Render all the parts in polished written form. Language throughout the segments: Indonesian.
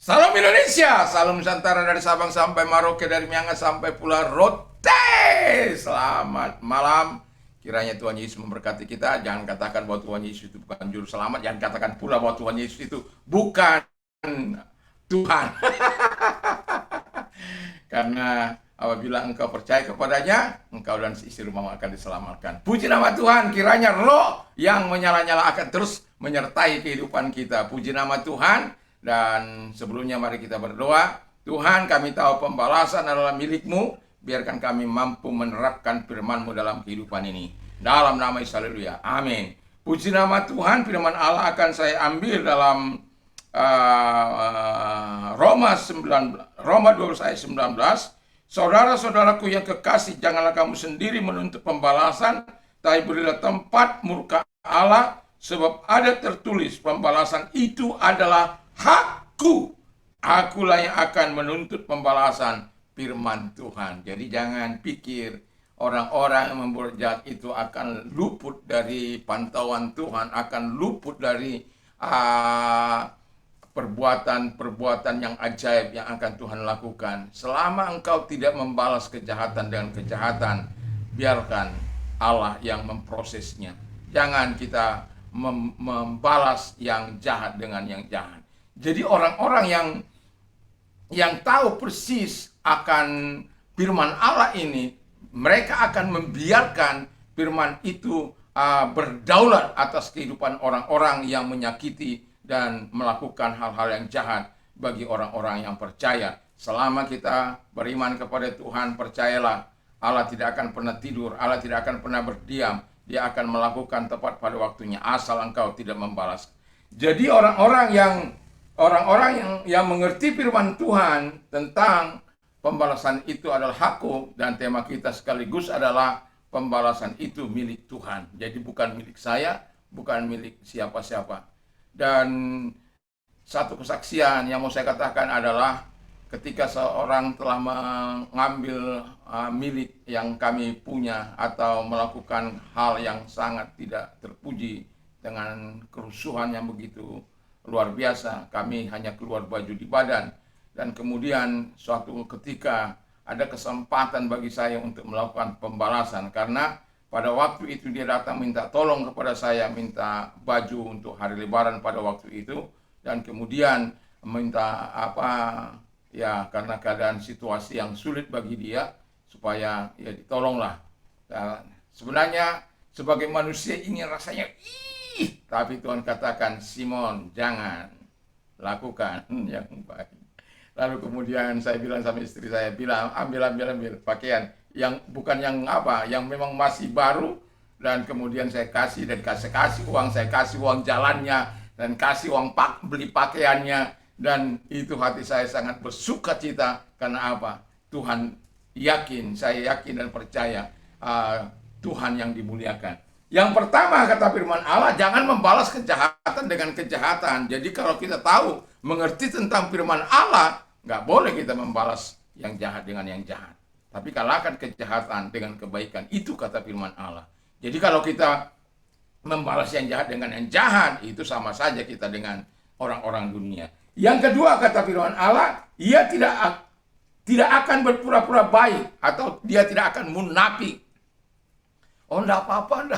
Salam Indonesia, salam Nusantara dari Sabang sampai Merauke, dari Miangas sampai Pulau Rote. Selamat malam. Kiranya Tuhan Yesus memberkati kita. Jangan katakan bahwa Tuhan Yesus itu bukan juru selamat. Jangan katakan pula bahwa Tuhan Yesus itu bukan Tuhan. Karena apabila engkau percaya kepadanya, engkau dan istri rumahmu akan diselamatkan. Puji nama Tuhan, kiranya roh yang menyala-nyala akan terus menyertai kehidupan kita. Puji nama Tuhan. Dan sebelumnya mari kita berdoa. Tuhan, kami tahu pembalasan adalah milik-Mu. Biarkan kami mampu menerapkan firman-Mu dalam kehidupan ini. Dalam nama Yesus, haleluya. Amin. Puji nama Tuhan, firman Allah akan saya ambil dalam Roma 12 ayat 19. Saudara-saudaraku yang kekasih, janganlah kamu sendiri menuntut pembalasan, tapi berilah tempat murka Allah, sebab ada tertulis, pembalasan itu adalah hakku. Akulah yang akan menuntut pembalasan, firman Tuhan. Jadi jangan pikir orang-orang yang membuat jahat itu akan luput dari pantauan Tuhan, akan luput dari perbuatan-perbuatan yang ajaib yang akan Tuhan lakukan. Selama engkau tidak membalas kejahatan dengan kejahatan, biarkan Allah yang memprosesnya. Jangan kita membalas yang jahat dengan yang jahat. Jadi orang-orang yang tahu persis akan firman Allah ini, mereka akan membiarkan firman itu berdaulat atas kehidupan orang-orang yang menyakiti dan melakukan hal-hal yang jahat bagi orang-orang yang percaya. Selama kita beriman kepada Tuhan, percayalah, Allah tidak akan pernah tidur, Allah tidak akan pernah berdiam. Dia akan melakukan tepat pada waktunya, asal engkau tidak membalas. Jadi orang-orang yang mengerti firman Tuhan tentang pembalasan itu adalah hakku, dan tema kita sekaligus adalah pembalasan itu milik Tuhan. Jadi bukan milik saya, bukan milik siapa-siapa. Dan satu kesaksian yang mau saya katakan adalah ketika seorang telah mengambil milik yang kami punya atau melakukan hal yang sangat tidak terpuji dengan kerusuhan yang begitu luar biasa. Kami hanya keluar baju di badan, dan kemudian suatu ketika ada kesempatan bagi saya untuk melakukan pembalasan, karena pada waktu itu dia datang minta tolong kepada saya, minta baju untuk hari Lebaran pada waktu itu, dan kemudian minta ya karena keadaan situasi yang sulit bagi dia, supaya ya ditolonglah. Dan sebenarnya sebagai manusia ingin rasanya tapi Tuhan katakan, Simon, jangan lakukan yang baik. Lalu kemudian saya bilang sama istri saya, bilang ambil pakaian yang bukan yang memang masih baru, dan kemudian saya kasih uang, saya kasih uang jalannya, dan kasih uang beli pakaiannya, dan itu hati saya sangat bersuka cita. Karena apa? Tuhan yakin, saya yakin dan percaya Tuhan yang dimuliakan. Yang pertama kata firman Allah, jangan membalas kejahatan dengan kejahatan. Jadi kalau kita tahu, mengerti tentang firman Allah, nggak boleh kita membalas yang jahat dengan yang jahat. Tapi kalahkan kejahatan dengan kebaikan. Itu kata firman Allah. Jadi kalau kita membalas yang jahat dengan yang jahat, itu sama saja kita dengan orang-orang dunia. Yang kedua kata firman Allah, ia tidak akan berpura-pura baik, atau dia tidak akan munafik. Oh, enggak apa-apa,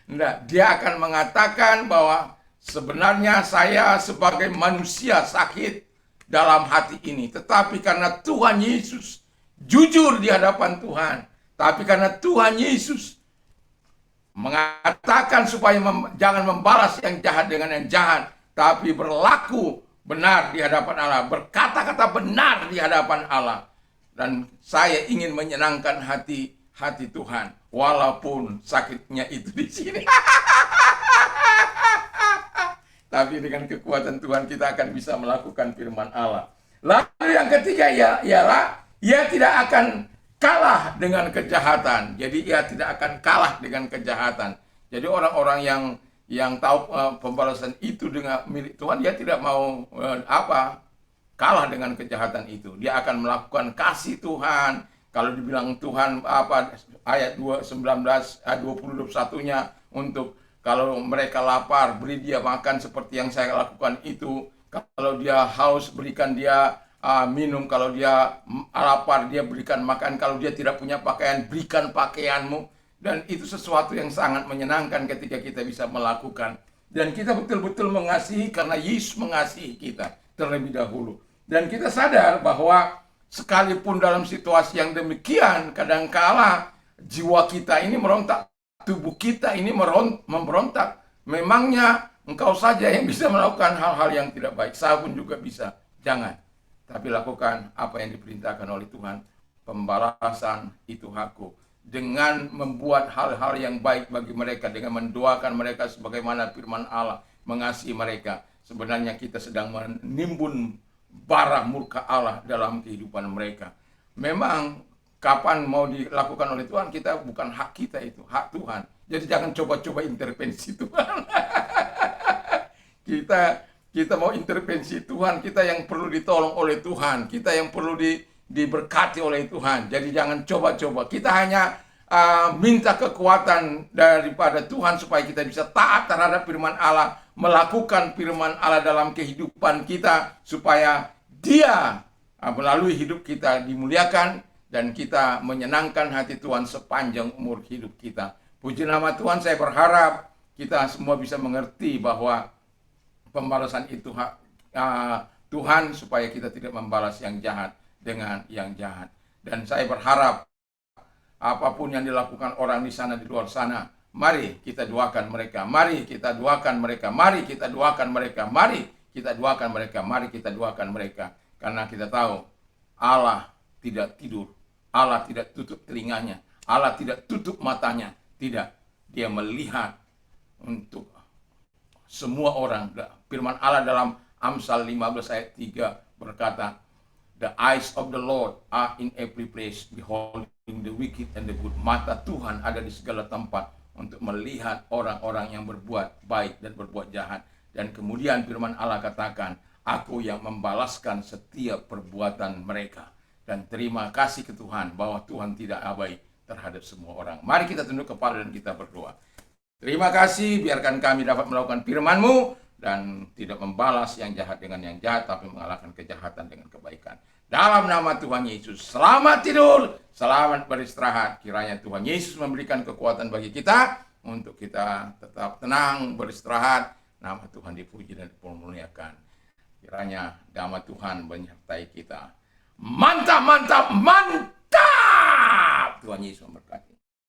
enggak. Dia akan mengatakan bahwa sebenarnya saya sebagai manusia sakit dalam hati ini, tetapi karena Tuhan Yesus jujur di hadapan Tuhan, tapi karena Tuhan Yesus mengatakan supaya jangan membalas yang jahat dengan yang jahat, tapi berlaku benar di hadapan Allah, berkata-kata benar di hadapan Allah. Dan saya ingin menyenangkan hati Tuhan, walaupun sakitnya itu di sini. Tapi dengan kekuatan Tuhan kita akan bisa melakukan firman Allah. Lalu yang ketiga ialah ia tidak akan kalah dengan kejahatan. Jadi ia tidak akan kalah dengan kejahatan. Jadi orang-orang yang tahu pembalasan itu dengan milik Tuhan, dia tidak mau kalah dengan kejahatan itu. Dia akan melakukan kasih Tuhan. Kalau dibilang Tuhan ayat 19 20-21-nya, untuk kalau mereka lapar beri dia makan seperti yang saya lakukan itu. Kalau Kalau dia haus, berikan dia minum. Kalau dia lapar, dia berikan makan. Kalau dia tidak punya pakaian, berikan pakaianmu. Dan itu sesuatu yang sangat menyenangkan ketika kita bisa melakukan. Dan kita betul-betul mengasihi karena Yesus mengasihi kita terlebih dahulu. Dan kita sadar bahwa sekalipun dalam situasi yang demikian, kadangkala jiwa kita ini merontak, tubuh kita ini memberontak. Memangnya engkau saja yang bisa melakukan hal-hal yang tidak baik. Saya pun juga bisa. Jangan. Tapi lakukan apa yang diperintahkan oleh Tuhan. Pembalasan itu hakku. Dengan membuat hal-hal yang baik bagi mereka. Dengan mendoakan mereka sebagaimana firman Allah. Mengasihi mereka. Sebenarnya kita sedang menimbun bara murka Allah dalam kehidupan mereka. Memang kapan mau dilakukan oleh Tuhan, kita bukan hak kita, itu hak Tuhan. Jadi jangan coba-coba intervensi Tuhan. kita mau intervensi Tuhan, kita yang perlu ditolong oleh Tuhan, kita yang perlu diberkati oleh Tuhan. Jadi jangan coba-coba. Kita hanya minta kekuatan daripada Tuhan supaya kita bisa taat terhadap firman Allah, melakukan firman Allah dalam kehidupan kita, supaya Dia melalui hidup kita dimuliakan dan kita menyenangkan hati Tuhan sepanjang umur hidup kita. Puji nama Tuhan. Saya berharap kita semua bisa mengerti bahwa pembalasan itu hak Tuhan, supaya kita tidak membalas yang jahat dengan yang jahat. Dan saya berharap apapun yang dilakukan orang di sana, di luar sana, mari kita doakan mereka, mari kita doakan mereka, mari kita doakan mereka, mari kita doakan mereka, mari kita doakan mereka. Karena kita tahu Allah tidak tidur, Allah tidak tutup telinganya, Allah tidak tutup matanya, tidak. Dia melihat untuk semua orang. Firman Allah dalam Amsal 15 ayat 3 berkata, "The eyes of the Lord are in every place, beholding the wicked and the good." Mata Tuhan ada di segala tempat untuk melihat orang-orang yang berbuat baik dan berbuat jahat. Dan kemudian firman Allah katakan, "Aku yang membalaskan setiap perbuatan mereka." Dan terima kasih ke Tuhan bahwa Tuhan tidak abai terhadap semua orang. Mari kita tunduk kepala dan kita berdoa. Terima kasih, biarkan kami dapat melakukan firman-Mu dan tidak membalas yang jahat dengan yang jahat, tapi mengalahkan kejahatan dengan kebaikan. Dalam nama Tuhan Yesus, selamat tidur, selamat beristirahat. Kiranya Tuhan Yesus memberikan kekuatan bagi kita untuk kita tetap tenang, beristirahat. Nama Tuhan dipuji dan dipermuliakan. Kiranya damai Tuhan menyertai kita. Mantap, mantap, mantap! Tuhan Yesus memberkati.